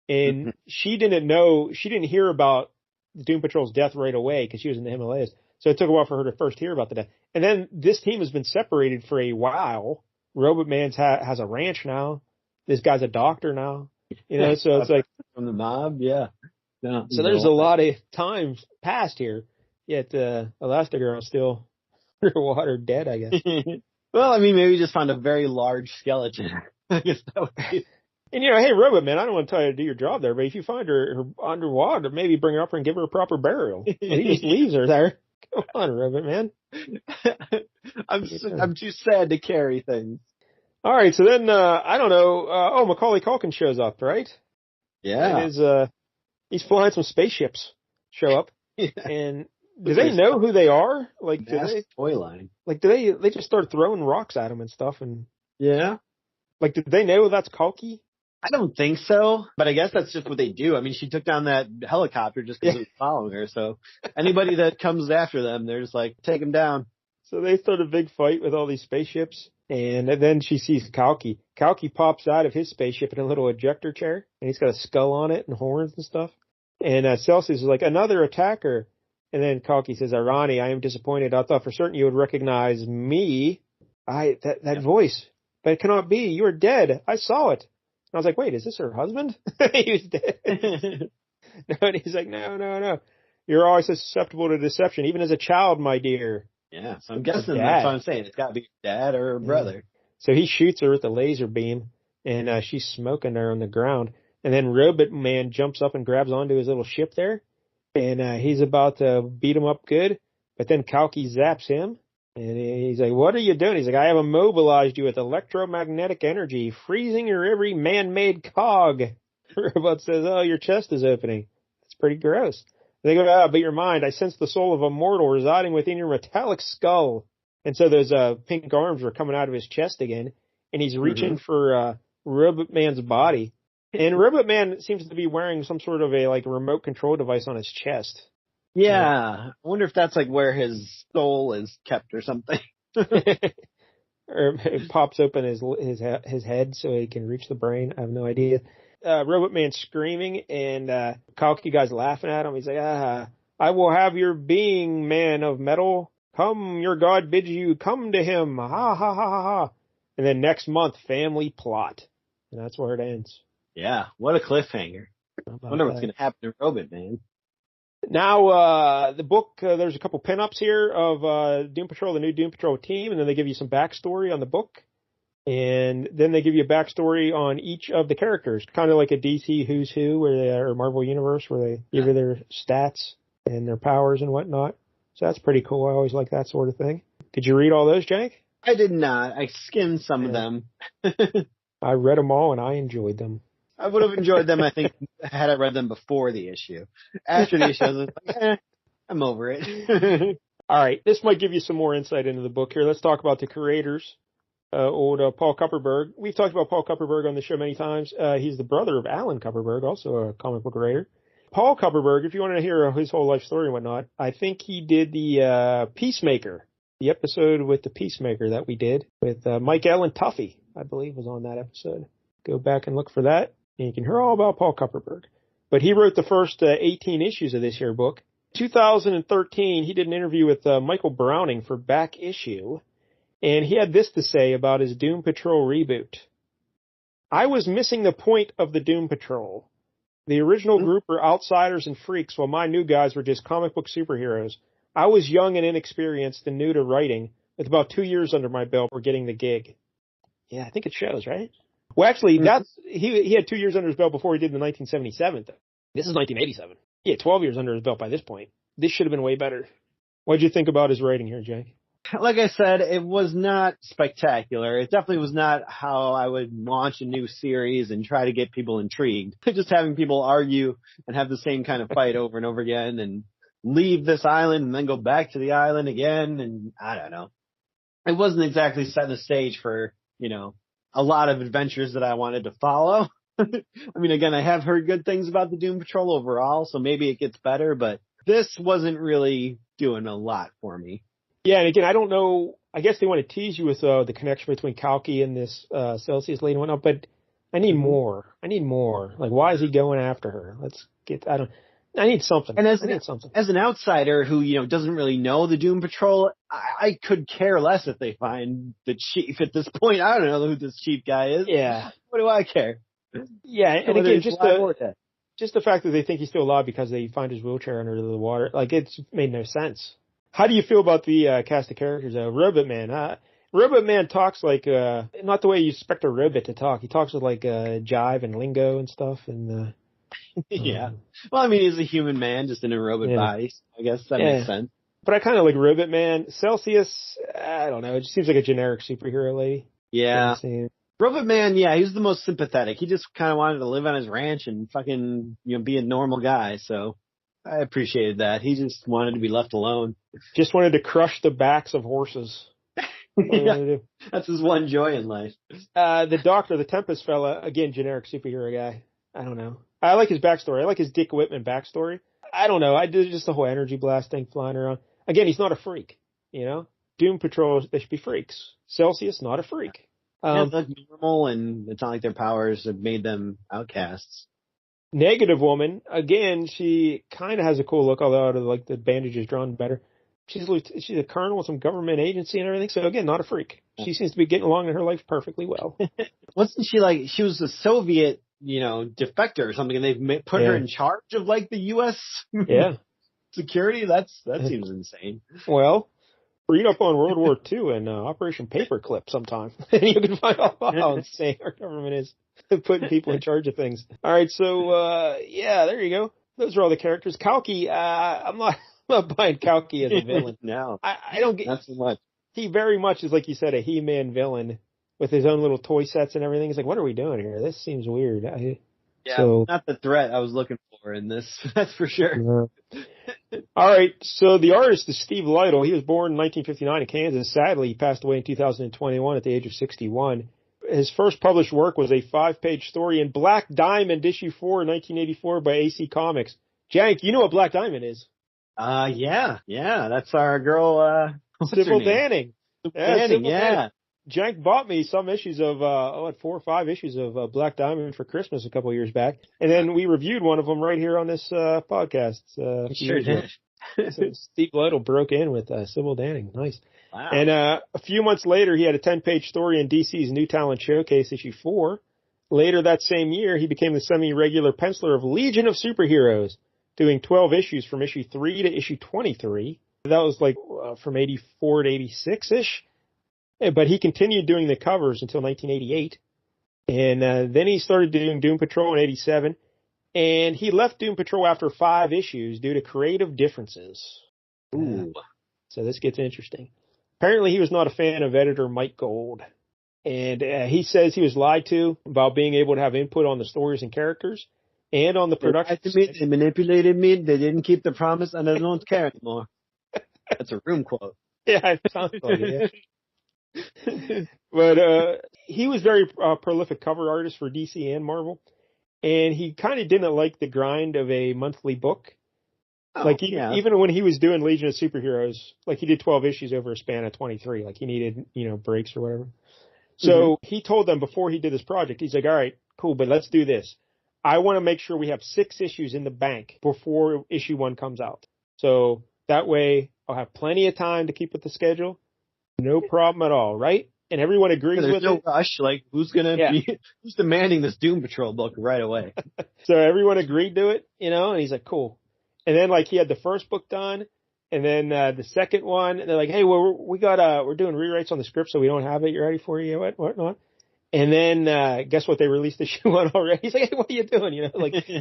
And she didn't hear about Doom Patrol's death right away because she was in the Himalayas. So it took a while for her to first hear about the death. And then this team has been separated for a while. Robotman has a ranch now. This guy's a doctor now. So it's like from the mob, yeah. No, so there's a lot of time passed here, yet Elasti-Girl is still underwater dead, I guess. Well, I mean, maybe just found a very large skeleton. I guess that would be. And hey, Robotman, I don't want to tell you to do your job there, but if you find her underwater, maybe bring her up and give her a proper burial. And he just leaves her there. Come on, Robotman. I'm too sad to carry things. All right, so then, I don't know, Macaulay Culkin shows up, right? Yeah. And he's flying some spaceships, show up. Yeah. And do they know who they are? Like, toy line. Like, do they just start throwing rocks at him and stuff? And yeah. Like, did they know that's Kalki? I don't think so, but I guess that's just what they do. I mean, she took down that helicopter just because it was following her. So anybody that comes after them, they're just like, take them down. So they start a big fight with all these spaceships. And then she sees Kalki. Kalki pops out of his spaceship in a little ejector chair, and he's got a skull on it and horns and stuff. And Celsius is like, "Another attacker." And then Kalki says, "Arani, I am disappointed. I thought for certain you would recognize me. That voice. But it cannot be. You are dead. I saw it." And I was like, "Wait, is this her husband?" He was dead. No, and he's like, no. "You're always susceptible to deception, even as a child, my dear." Yeah, so I'm guessing that's what I'm saying. It's got to be dad or her brother. So he shoots her with a laser beam, and she's smoking there on the ground. And then Robotman jumps up and grabs onto his little ship there, and he's about to beat him up good. But then Kalki zaps him, and he's like, "What are you doing?" He's like, "I have immobilized you with electromagnetic energy, freezing your every man-made cog." Robot says, "Oh, your chest is opening." That's pretty gross. They go, "But your mind, I sense the soul of a mortal residing within your metallic skull." And so those pink arms were coming out of his chest again, and he's reaching for Robotman's body. And Robotman seems to be wearing some sort of a remote control device on his chest. Yeah, I wonder if that's like where his soul is kept or something. Or it pops open his head so he can reach the brain. I have no idea. Robotman screaming, and Kalki guy's laughing at him. He's like, I will have your being, man of metal. Come, your god bids you. Come to him. Ha, ha, ha, ha, ha. And then next month, family plot. And that's where it ends. Yeah, what a cliffhanger. I wonder what's going to happen to Robotman. Now, the book, there's a couple pinups here of Doom Patrol, the new Doom Patrol team, and then they give you some backstory on the book. And then they give you a backstory on each of the characters, kind of like a DC Who's Who, or Marvel Universe, where they give you their stats and their powers and whatnot. So that's pretty cool. I always like that sort of thing. Did you read all those, Jank? I did not. I skimmed some of them. I read them all, and I enjoyed them. I would have enjoyed them, I think, had I read them before the issue. After the issue, I was like, I'm over it. All right, this might give you some more insight into the book here. Let's talk about the creators. Paul Kupperberg. We've talked about Paul Kupperberg on the show many times. He's the brother of Alan Kupperberg, also a comic book writer. Paul Kupperberg, if you want to hear his whole life story and whatnot, I think he did the Peacemaker, the episode with the Peacemaker that we did with Mike L. and Tuffy, I believe, was on that episode. Go back and look for that, and you can hear all about Paul Kupperberg. But he wrote the first 18 issues of this here book. 2013, he did an interview with Michael Browning for Back Issue, and he had this to say about his Doom Patrol reboot. I was missing the point of the Doom Patrol. The original group were outsiders and freaks, while my new guys were just comic book superheroes. I was young and inexperienced and new to writing, with about 2 years under my belt for getting the gig. Yeah, I think it shows, right? Well, actually, he had 2 years under his belt before he did the 1977. This is 1987. Yeah, 12 years under his belt by this point. This should have been way better. What did you think about his writing here, Jake? Like I said, it was not spectacular. It definitely was not how I would launch a new series and try to get people intrigued. Just having people argue and have the same kind of fight over and over again and leave this island and then go back to the island again. And I don't know. It wasn't exactly setting the stage for, a lot of adventures that I wanted to follow. I mean, again, I have heard good things about the Doom Patrol overall, so maybe it gets better, but this wasn't really doing a lot for me. Yeah, and again, I don't know. I guess they want to tease you with the connection between Kalki and this Celsius lady and whatnot, but I need more. Like, why is he going after her? I need something. And as an outsider who, doesn't really know the Doom Patrol, I could care less if they find the chief at this point. I don't know who this chief guy is. Yeah. What do I care? Yeah, and again, just the fact that they think he's still alive because they find his wheelchair under the water, it's made no sense. How do you feel about the cast of characters? Robotman. Robotman talks like not the way you expect a robot to talk. He talks with jive and lingo and stuff. And yeah. Well, I mean, he's a human man just in a robot body. So I guess that makes sense. But I kind of like Robotman. Celsius, I don't know. It just seems like a generic superhero lady. Yeah. Robotman, yeah, he's the most sympathetic. He just kind of wanted to live on his ranch and fucking, be a normal guy. So I appreciated that. He just wanted to be left alone. Just wanted to crush the backs of horses. Yeah, that's his one joy in life. The doctor, the Tempest fella, again, generic superhero guy. I don't know. I like his backstory. I like his Dick Whitman backstory. I don't know. I did just the whole energy blast thing flying around. Again, he's not a freak, Doom Patrol, they should be freaks. Celsius, not a freak. It's normal, and it's not like their powers have made them outcasts. Negative Woman, again, she kind of has a cool look, although the bandage is drawn better. She's a colonel with some government agency and everything, so again, not a freak. She seems to be getting along in her life perfectly well. Wasn't she she was a Soviet, defector or something, and they've put her in charge of the U.S. security? That seems insane. Well, read up on World War II and Operation Paperclip sometime, and you can find out how insane our government is putting people in charge of things. All right, so there you go. Those are all the characters. Kalki, I'm not buying Kalki as a villain. No, I don't get. Not so much. He very much is, like you said, a He-Man villain with his own little toy sets and everything. He's like, what are we doing here? This seems weird. Not the threat I was looking for in this. That's for sure. All right, so the artist is Steve Lightle. He was born in 1959 in Kansas. Sadly, he passed away in 2021 at the age of 61. His first published work was a 5-page story in Black Diamond, issue 4, 1984 by AC Comics. Jank, you know what Black Diamond is? Yeah. That's our girl, what's her Sybil name? Danning. Danning, Sybil Danning. yeah. Jank bought me some issues of, 4 or 5 issues of Black Diamond for Christmas a couple of years back. And then we reviewed one of them right here on this podcast. Sure did. So Steve Lightle broke in with Sybil Danning. Nice. Wow. And a few months later, he had a 10-page story in DC's New Talent Showcase, issue 4. Later that same year, he became the semi-regular penciler of Legion of Superheroes, doing 12 issues from issue 3 to issue 23. That was like from 84 to 86-ish. But he continued doing the covers until 1988. And then he started doing Doom Patrol in 87. And he left Doom Patrol after 5 issues due to creative differences. Ooh. So this gets interesting. Apparently he was not a fan of editor Mike Gold. And he says he was lied to about being able to have input on the stories and characters and on the production. They manipulated me. They didn't keep the promise, and I don't care anymore. That's a Room quote. Yeah, it sounds like it. Yeah. But he was very prolific cover artist for DC and Marvel, and he kind of didn't like the grind of a monthly book. Even when he was doing Legion of Superheroes, like he did 12 issues over a span of 23, like he needed, breaks or whatever. So he told them before he did this project, he's like, all right, cool, but let's do this. I want to make sure we have 6 issues in the bank before issue 1 comes out. So that way I'll have plenty of time to keep with the schedule. No problem at all, right? And everyone agrees with it. There's no rush. Like, who's demanding this Doom Patrol book right away? So everyone agreed to it, and he's like, cool. And then, like, he had the first book done, and then the second one, and they're like, hey, well, we're doing rewrites on the script, so we don't have it. You ready for you? What? And then, guess what? They released issue 1 already. He's like, hey, what are you doing?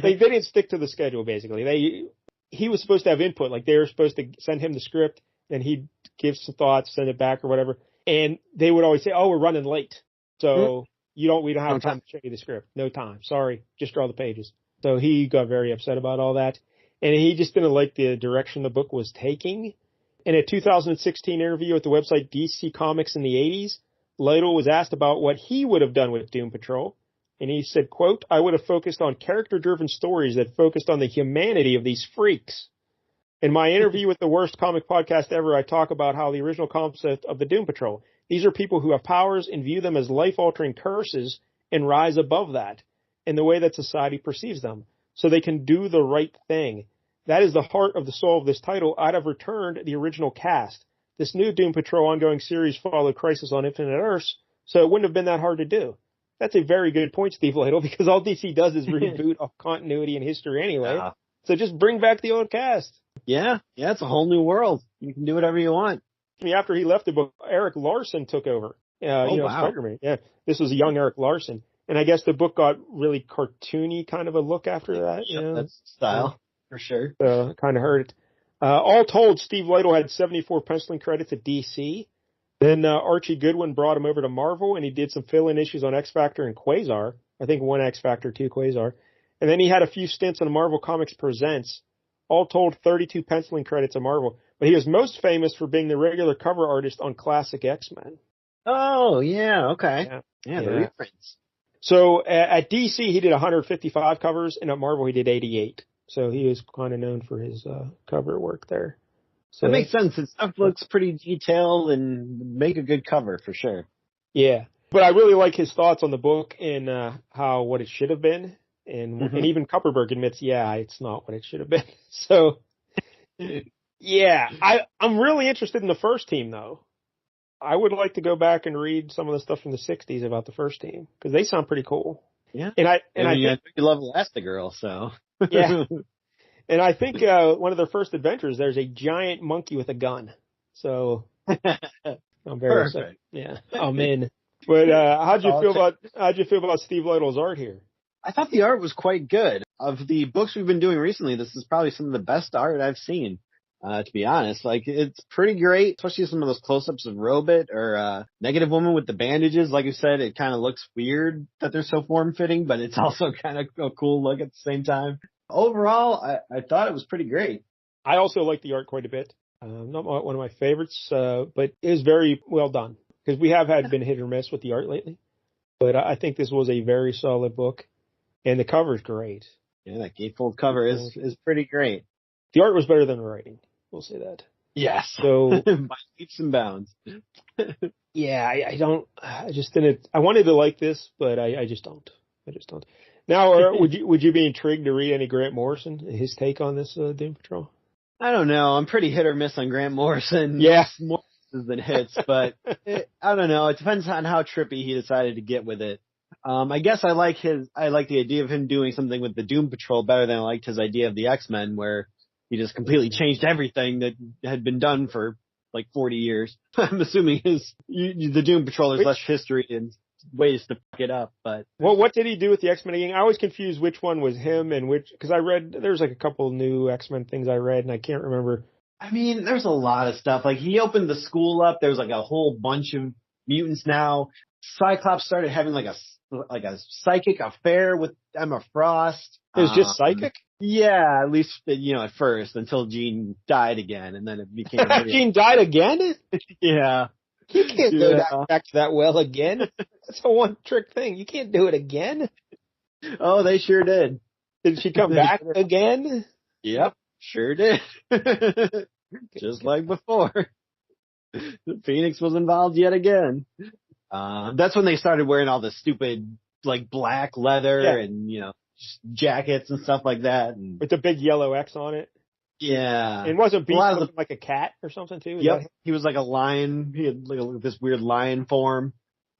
They didn't stick to the schedule, basically. He was supposed to have input. Like, they were supposed to send him the script, and he'd give some thoughts, send it back or whatever. And they would always say, oh, we're running late. So we don't have time to show you the script. No time. Sorry. Just draw the pages. So he got very upset about all that. And he just didn't like the direction the book was taking. In a 2016 interview at the website DC Comics in the 80s, Lightle was asked about what he would have done with Doom Patrol. And he said, quote, I would have focused on character-driven stories that focused on the humanity of these freaks. In my interview with the Worst Comic Podcast Ever, I talk about how the original concept of the Doom Patrol, these are people who have powers and view them as life-altering curses and rise above that in the way that society perceives them, so they can do the right thing. That is the heart of the soul of this title. I'd have returned the original cast. This new Doom Patrol ongoing series followed Crisis on Infinite Earths, so it wouldn't have been that hard to do. That's a very good point, Steve Lightle, because all DC does is reboot of continuity and history anyway. Yeah. So just bring back the old cast. Yeah, it's a whole new world. You can do whatever you want. After he left the book, Eric Larson took over. Wow. Spider-Man. Yeah, this was a young Eric Larson. And I guess the book got really cartoony kind of a look after that. Yeah, that's style, for sure. So kind of hurt it. All told, Steve Lightle had 74 penciling credits at DC. Then Archie Goodwin brought him over to Marvel, and he did some fill-in issues on X-Factor and Quasar. I think 1 X-Factor, 2 Quasar. And then he had a few stints on Marvel Comics Presents. All told, 32 penciling credits at Marvel. But he was most famous for being the regular cover artist on Classic X-Men. Oh, yeah, okay. Yeah, the reprints. So at DC, he did 155 covers, and at Marvel, he did 88. So he was kind of known for his cover work there. So that makes sense. His stuff looks pretty detailed and make a good cover for sure. Yeah. But I really like his thoughts on the book and what it should have been. And even Kupperberg admits, it's not what it should have been. So, I'm really interested in the first team, though. I would like to go back and read some of the stuff from the 60s about the first team, because they sound pretty cool. Yeah. And I think you love Elasti-Girl, so. Yeah. And I think one of their first adventures, there's a giant monkey with a gun. So I'm very excited. Yeah, I'm in. But how'd you feel about Steve Lightle's art here? I thought the art was quite good. Of the books we've been doing recently, this is probably some of the best art I've seen. To be honest, like, it's pretty great, especially some of those close-ups of Robot or Negative Woman with the bandages. Like you said, it kind of looks weird that they're so form-fitting, but it's also kind of a cool look at the same time. Overall, I thought it was pretty great. I also like the art quite a bit. Not one of my favorites, but it is very well done because we have been hit or miss with the art lately. But I think this was a very solid book, and the cover's great. Yeah, that gatefold cover is pretty great. The art was better than the writing. We'll say that. Yes. So by leaps and bounds. Yeah, I just didn't. I wanted to like this, but I just don't. I just don't. Now, would you be intrigued to read any Grant Morrison, his take on this Doom Patrol? I don't know. I'm pretty hit or miss on Grant Morrison. Yeah. More misses than hits, but I don't know. It depends on how trippy he decided to get with it. I guess I like the idea of him doing something with the Doom Patrol better than I liked his idea of the X-Men, where he just completely changed everything that had been done for like 40 years. I'm assuming the Doom Patrol has less history and ways to pick it up, but. Well, what did he do with the X-Men again? I always confused which one was him and because I read, there's like a couple new X-Men things I read and I can't remember. I mean, there's a lot of stuff. Like he opened the school up. There's like a whole bunch of mutants now. Cyclops started having like a psychic affair with Emma Frost. It was just psychic? Yeah, at least, at first, until Jean died again, and then it became... Jean died again? Yeah. You can't go back to that well again. That's a one-trick thing. You can't do it again. Oh, they sure did. Did she come back again? Yep, sure did. Just like before. Phoenix was involved yet again. That's when they started wearing all the stupid, like, black leather and, jackets and stuff like that. And, with the big yellow X on it. Yeah. And wasn't Beast like a cat or something, too? Yep. He was like a lion. He had like this weird lion form.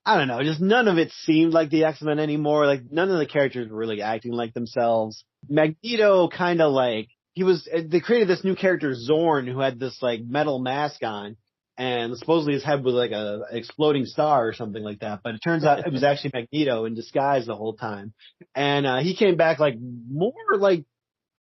I don't know. Just none of it seemed like the X-Men anymore. Like, none of the characters were really acting like themselves. Magneto kind of like, they created this new character, Zorn, who had this like metal mask on. And supposedly his head was like an exploding star or something like that. But it turns out it was actually Magneto in disguise the whole time. And he came back like more like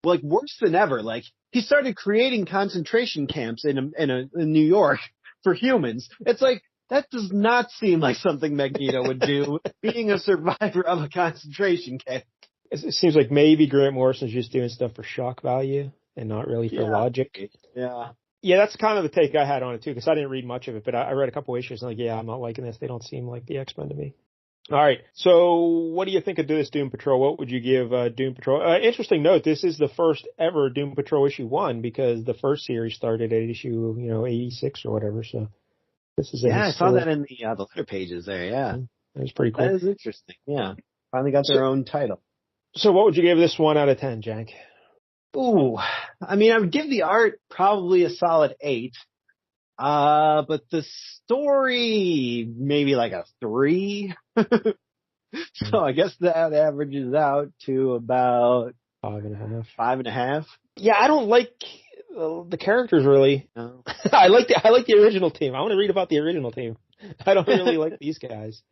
worse than ever. Like he started creating concentration camps in New York for humans. It's like that does not seem like something Magneto would do, being a survivor of a concentration camp. It seems like maybe Grant Morrison's just doing stuff for shock value and not really for logic. Yeah. Yeah, that's kind of the take I had on it, too, because I didn't read much of it, but I read a couple issues and I'm not liking this. They don't seem like the X-Men to me. All right, so what do you think of this Doom Patrol? What would you give Doom Patrol? Interesting note, this is the first ever Doom Patrol issue 1 because the first series started at issue, 86 or whatever, so this is I saw that in the letter pages there, yeah. That was pretty cool. That is interesting, yeah. Finally got their own title. So what would you give this 1 out of 10, Jank? Ooh, I mean, I would give the art probably a solid 8. But the story, maybe like a 3. So I guess that averages out to about 5.5. 5.5. Yeah, I don't like the characters really. No. I like the original team. I want to read about the original team. I don't really like these guys.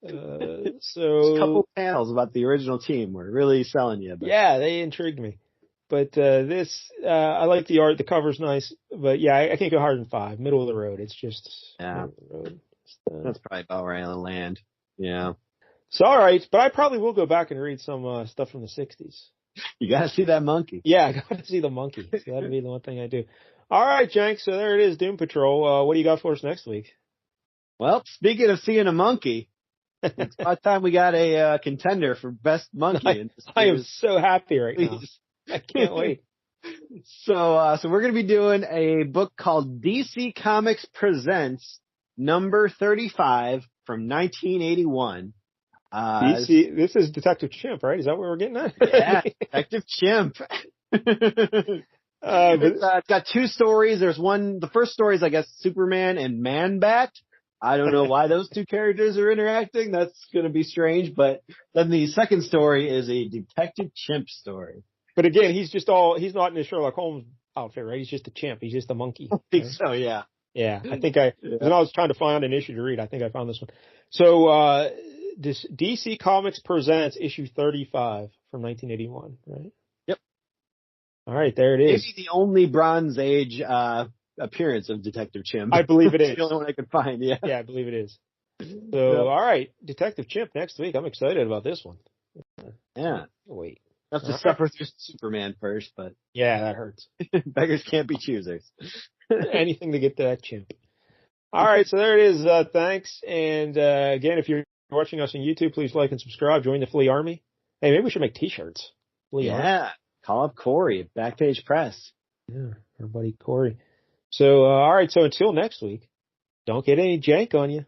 So a couple panels about the original team were really selling you. But. Yeah, they intrigued me. But this, I like the art. The cover's nice. But yeah, I can't go higher than 5. Middle of the road. It's just middle of the road. That's probably about where I land. Yeah. So all right, but I probably will go back and read some stuff from the 60s. You gotta see that monkey. Yeah, I gotta see the monkey. So that'll be the one thing I do. All right, Jank. So there it is, Doom Patrol. What do you got for us next week? Well, speaking of seeing a monkey, it's about time we got a contender for best monkey. I am so happy right now. I can't wait. So we're going to be doing a book called DC Comics Presents number 35 from 1981. DC, this is Detective Chimp, right? Is that what we're getting at? Yeah, Detective Chimp. It's got 2 stories. There's one, the first story is, I guess, Superman and Man-Bat. I don't know why those 2 characters are interacting. That's going to be strange. But then the second story is a Detective Chimp story. But again, he's not in his Sherlock Holmes outfit, right? He's just a chimp. He's just a monkey. I think so, yeah. Yeah, I think when I was trying to find an issue to read, I think I found this one. So, this DC Comics Presents issue 35 from 1981, right? Yep. All right, there it is. Maybe the only Bronze Age appearance of Detective Chimp. I believe it is. The only one I could find, yeah. Yeah, I believe it is. So, All right, Detective Chimp next week. I'm excited about this one. Yeah. Wait. Have to suffer through Superman first, but yeah, that hurts. beggars can't be choosers. Anything to get to that chimp. All right, so there it is. Thanks. And again, if you're watching us on YouTube, please like and subscribe. Join the Flea Army. Hey, maybe we should make T-shirts. Flea Army. Call up Corey, Backpage Press. Yeah, our buddy Corey. So, all right, so until next week, don't get any jank on you.